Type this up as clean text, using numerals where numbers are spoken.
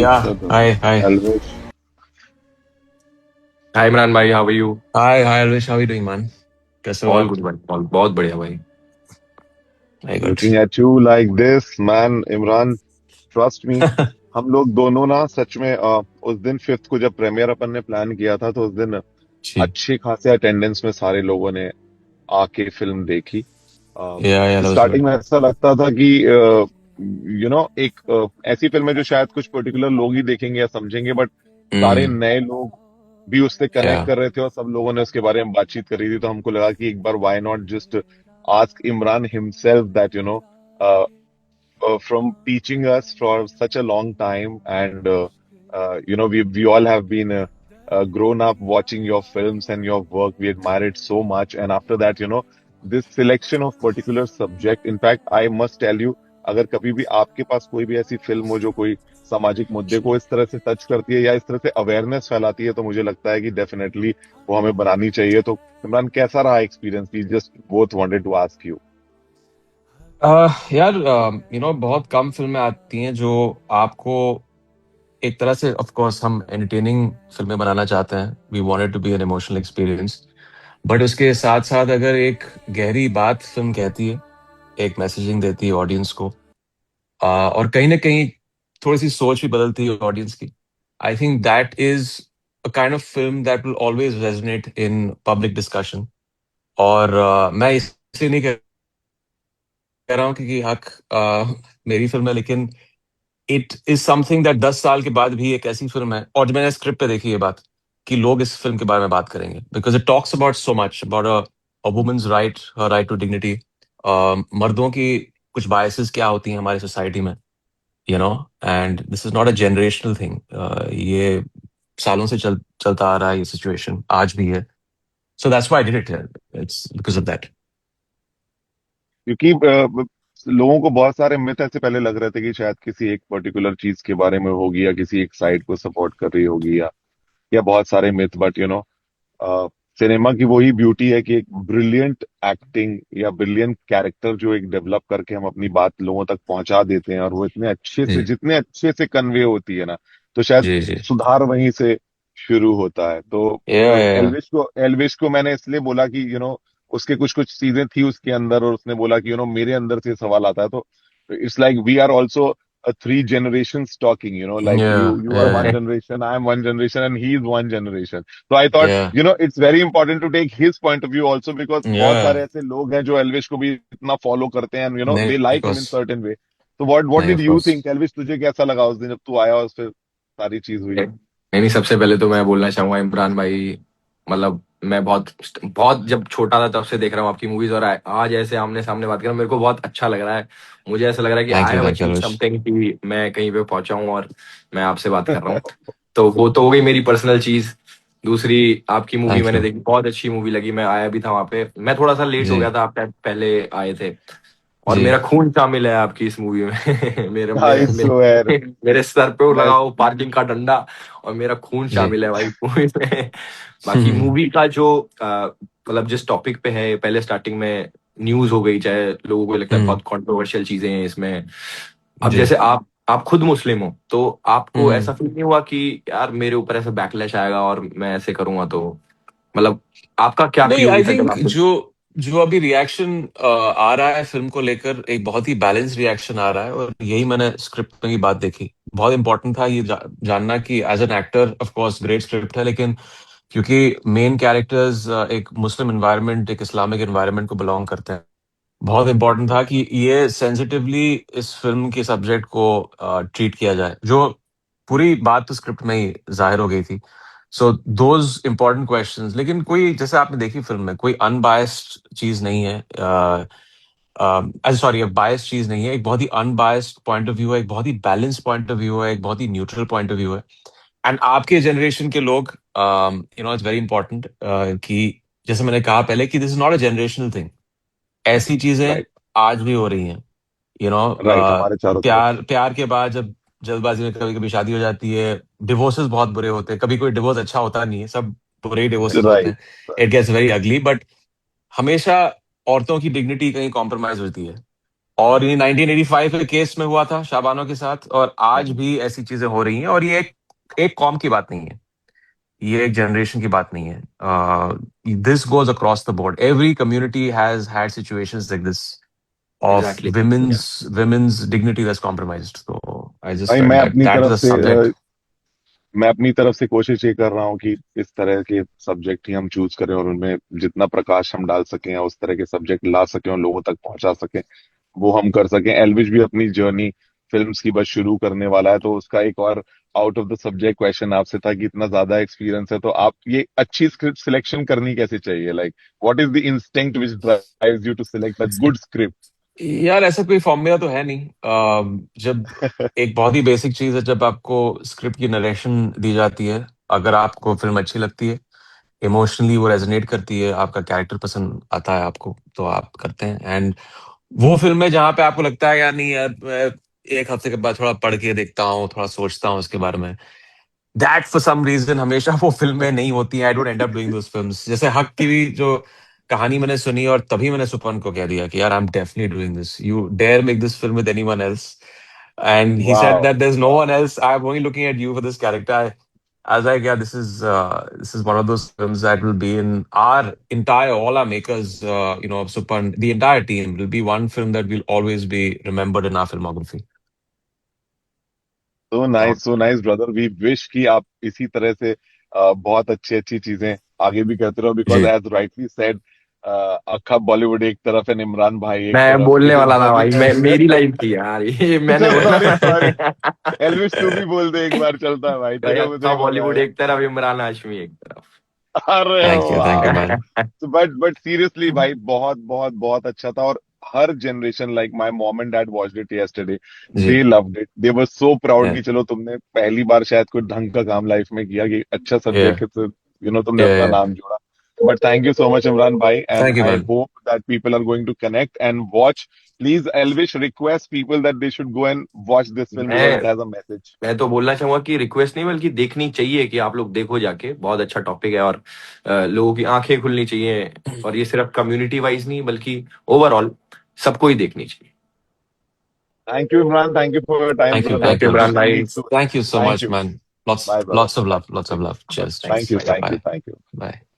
Yeah. Good. Hi. Hi. Alvish. Hi Imran भाई, how are you? Hi. Hi, Alvish. How are you doing, man? कैसे हो all आप? Good भाई, all बहुत बढ़िया भाई। Very good. Looking at you like this, man, Imran, trust me. हम लोग दोनों ना सच में उस दिन फिफ्थ को जब प्रीमियर अपन ने प्लान किया था तो उस दिन जी. अच्छे खासे अटेंडेंस में सारे लोगों ने आके फिल्म देखी। Yeah, that was good. Starting में ऐसा लगता था कि एक ऐसी फिल्म है जो शायद कुछ पर्टिकुलर लोग ही देखेंगे या समझेंगे, बट सारे Mm. नए लोग भी उससे कनेक्ट Yeah. कर रहे थे और सब लोगों ने उसके बारे में बातचीत करी थी। तो हमको लगा कि एक बार why not just ask Imran himself that from teaching us for such a long time, and we all have been grown up watching your films and your work. We admire it so much, and after that, this selection of particular subject. In fact, I must tell you, अगर कभी भी आपके पास कोई भी ऐसी film हो जो कोई सामाजिक मुद्दे को इस तरह से टच करती है या इस तरह से अवेयरनेस फैलाती है, तो मुझे लगता है कि डेफिनेटली वो हमें बनानी चाहिए। तो इमरान, कैसा रहा experience? We just both wanted to ask you. यार, बहुत कम फिल्में आती हैं जो आपको एक तरह से, ऑफ कोर्स हम एंटरटेनिंग फिल्में बनाना चाहते हैं, we wanted to be an emotional experience, but उसके साथ साथ अगर एक गहरी बात फिल्म कहती है, एक मैसेजिंग देती है ऑडियंस को, और कहीं ना कहीं थोड़ी सी सोच भी बदलती है ऑडियंस की, I think that is a kind of film that will always resonate in public discussion. और मैं इसलिए नहीं कह रहा हूँ क्योंकि हक मेरी फिल्म है, लेकिन इट इज समथिंग दैट 10 साल के बाद भी एक ऐसी फिल्म है, और जब मैंने स्क्रिप्ट पे देखी ये बात कि लोग इस फिल्म के बारे में बात करेंगे, because it talks about so much about a woman's right, her right to dignity, मर्दों की कुछ बायसेस क्या होती हैं हमारी सोसाइटी में, and this is not a generational thing. ये सालों से चलता आ रहा है, ये सिचुएशन आज भी है। So that's why I did it, it's because of that. क्योंकि लोगों को बहुत सारे मिथ ऐसे पहले लग रहे थे कि शायद किसी एक पर्टिकुलर चीज के बारे में होगी या किसी एक साइड को सपोर्ट कर रही होगी, या बहुत सारे मिथ। बट सिनेमा की वही ब्यूटी है कि एक ब्रिलियंट एक्टिंग या ब्रिलियंट कैरेक्टर जो एक डेवलप करके हम अपनी बात लोगों तक पहुंचा देते हैं, और वो इतने अच्छे से, जी जितने अच्छे से कन्वे होती है ना, तो शायद जी जी। सुधार वहीं से शुरू होता है। तो या एल्विश को मैंने इसलिए बोला कि उसके कुछ कुछ चीजें थी उसके अंदर, और उसने बोला कि मेरे अंदर से सवाल आता है। तो it's like we are also three generations talking, like you are one या generation, I am one generation, and he is one generation. So I thought, या it's very important to take his point of view also, because बहुत या सारे ऐसे लोग हैं जो एल्विश को भी इतना फॉलो करते हैं, नहीं, they of like him course. in certain way. So what नहीं, did of you course. think, Elvish? तुझे कैसा लगा उस दिन जब तू आया और फिर सारी चीज हुई? नहीं नहीं, सबसे पहले तो मैं बोलना चाहूंगा इमरान भाई, मतलब मैं बहुत बहुत जब छोटा था तब से देख रहा हूँ आपकी मूवीज, और आज ऐसे आमने सामने बात कर रहा हूं, मेरे को बहुत अच्छा लग रहा है। मुझे ऐसा लग रहा है कि I have thank you achieve Elvish. Something, कि मैं कहीं पे पहुंचा हूँ और मैं आपसे बात कर रहा हूँ। तो वो तो हो गई मेरी पर्सनल चीज। दूसरी, आपकी मूवी थैंक मैंने यू। देखी, बहुत अच्छी मूवी लगी, मैं आया भी था वहां पे, मैं थोड़ा सा लेट हो जी गया था, आप पहले आए थे। और जी। मेरा खून शामिल है आपकी इस मूवी में। मेरे आई मेरे स्वेयर। मेरे सर पे वो मैं लगा वो पार्किंग का डंडा, और मेरा खून जी। शामिल है भाई मूवी में। बाकी मूवी का जो मतलब जिस टॉपिक पे है, पहले स्टार्टिंग में न्यूज हो गई, चाहे लोगों को लगता है बहुत कंट्रोवर्शियल चीजें हैं इसमें। अब जी। जैसे आप खुद मुस्लिम हो, तो आपको हम्म। ऐसा फील नहीं हुआ कि यार मेरे ऊपर ऐसा बैकलैश आएगा और मैं ऐसे करूंगा, तो मतलब आपका क्या नहीं, पीओवी आई था जब थिंक आप? जो जो अभी रिएक्शन आ रहा है फिल्म को लेकर, एक बहुत ही बैलेंस रिएक्शन आ रहा है, और यही मैंने स्क्रिप्ट में की बात देखी, बहुत इंपॉर्टेंट था ये जानना कि as an actor of course great script है, लेकिन क्योंकि मेन कैरेक्टर्स एक मुस्लिम एनवायरनमेंट, एक इस्लामिक एनवायरनमेंट को बिलोंग करते हैं, बहुत इंपॉर्टेंट था कि ये सेंसिटिवली इस फिल्म के सब्जेक्ट को ट्रीट किया जाए, जो पूरी बात तो स्क्रिप्ट में ही जाहिर हो गई थी। सो दोज इम्पोर्टेंट क्वेश्चंस, लेकिन कोई, जैसे आपने देखी फिल्म में, कोई अनबायस्ड चीज नहीं है, सॉरी, बायस्ड चीज नहीं है, एक बहुत ही अनबायस्ड पॉइंट ऑफ व्यू है, एक बहुत ही बैलेंस पॉइंट ऑफ व्यू है, एक बहुत ही न्यूट्रल पॉइंट ऑफ व्यू है। एंड आपके जनरेशन के लोग, इट्स वेरी इंपॉर्टेंट कि, जैसे मैंने कहा पहले, कि this is not a generational thing, ऐसी चीजें राइट। आज भी हो रही हैं। राइट, हमारे चारों तरफ। प्यार प्यार के बाद जब जल्दबाजी में कभी कभी शादी हो जाती है, डिवोर्सेस बहुत बुरे होते हैं, कभी कोई डिवोर्स अच्छा होता नहीं है, सब बुरे ही डिवोर्सेस होते राइट। हैं। It gets very ugly, but हमेशा औरतों की डिग्निटी कहीं कॉम्प्रोमाइज होती है। और ये 1985 के केस में हुआ था शाबानो के साथ, और आज हम्म। भी ऐसी चीजें हो रही हैं। और ये एक कॉम की बात नहीं है, ये एक जनरेशन की बात नहीं है। This goes across the board, every community has had situations like this of exactly. women's dignity was compromised. So I just भाई felt that that is a subject. मैं अपनी तरफ से कोशिश ये कर रहा हूँ कि इस तरह के सब्जेक्ट ही हम चूज करें और उनमें जितना प्रकाश हम डाल सकें या उस तरह के सब्जेक्ट ला सकें और लोगों तक पहुंचा सकें, वो हम कर सकें। एल्विश भी अपनी जर्नी फिल्म्स की बस शुरू करने वाला है, तो उसका एक और out of the subject question आपसे था कि इतना ज्यादा एक्सपीरियंस है तो आप ये अच्छी स्क्रिप्ट सिलेक्शन करनी कैसे चाहिए? Like what is the instinct which drives you to select a good script? यार ऐसा कोई फॉर्मूला तो है नहीं। जब एक बहुत ही बेसिक चीज है, जब आपको स्क्रिप्ट की नरेशन दी जाती है, अगर आपको फिल्म अच्छी लगती है, इमोशनली वो रेजोनेट करती है, आपका कैरेक्टर पसंद आता है आपको, तो आप करते हैं। एंड वो फिल्म है जहां पे आपको लगता है यार नहीं यार, मैं एक हफ्ते के बाद थोड़ा पढ़ के देखता हूँ, थोड़ा सोचता हूँ उसके बारे में, दैट फॉर सम रीजन हमेशा वो फिल्में नहीं होती हैं। I don't and up doing those films. जैसे हक की भी जो कहानी मैंने सुनी, और तभी मैंने सुपन को कह दिया कि यार I am definitely doing this, you dare make this film with anyone else, and he said वाह। That there is no one else, I am only looking at you for this character. I was like, yeah, this is one of those films that will be in our entire, all our makers, Supan, the entire team will be one film that will always be remembered in our filmography. So nice brother, we wish कि आप इसी तरह से बहुत अच्छी अच्छी चीजें आगे भी करते रहो, बिकॉज जी। एज राइटली सेड, अखा बॉलीवुड एक तरफ है, इमरान भाई एक मैं तरफ, बोलने इट इज वाला था भाई, जर्नी मैं एवरीवेयर। मेरी लाइन थी यार ये मैंने अच्छा, बोला। सॉरी सॉरी, एल्विश तू भी बोल दे एक बार, चलता है भाई, भाई तेरे अक्का मुझे पता बॉलीवुड है। एक तरफ, इमरान हाशमी एक तरफ। अरे Thank you, वाह। man. बट सीरियसली भाई, बहुत बहुत बहुत अच्छा था। और हर generation, like my mom and dad watched it yesterday, जी। They loved it, they were so proud Yeah, कि चलो तुमने पहली बार शायद कोई ढंग का काम लाइफ में किया, कि अच्छा yeah, सब्जेक्ट है, तुमने yeah, अपना yeah. नाम जोड़ा। But thank you so much Imran भाई, and Thank you, I man. Hope that people are going to connect and watch. Please Elvish request people that they should go and watch this film because मैं it has a message. मैं तो बोलना चाहूंगा कि request नहीं बल्कि देखनी चाहिए, कि आप लोग देखो जाके, बहुत अच्छा टॉपिक है। और लोगों की आंखें खुलनी चाहिए। और ये सिर्फ कम्युनिटी वाइज नहीं बल्कि ओवरऑल सबको ही देखनी चाहिए। Thank you Imran, thank you for your time Thank you, brother, thank thank you, you hope Imran to Alvish. भाई। Meet soon. Thank you so thank much, you. man. Bye, brother. Lots of love, lots of Take care. love. Cheers. Thank Cheers. you. Thanks भाई। Thank you. Bye. Thank you. Bye.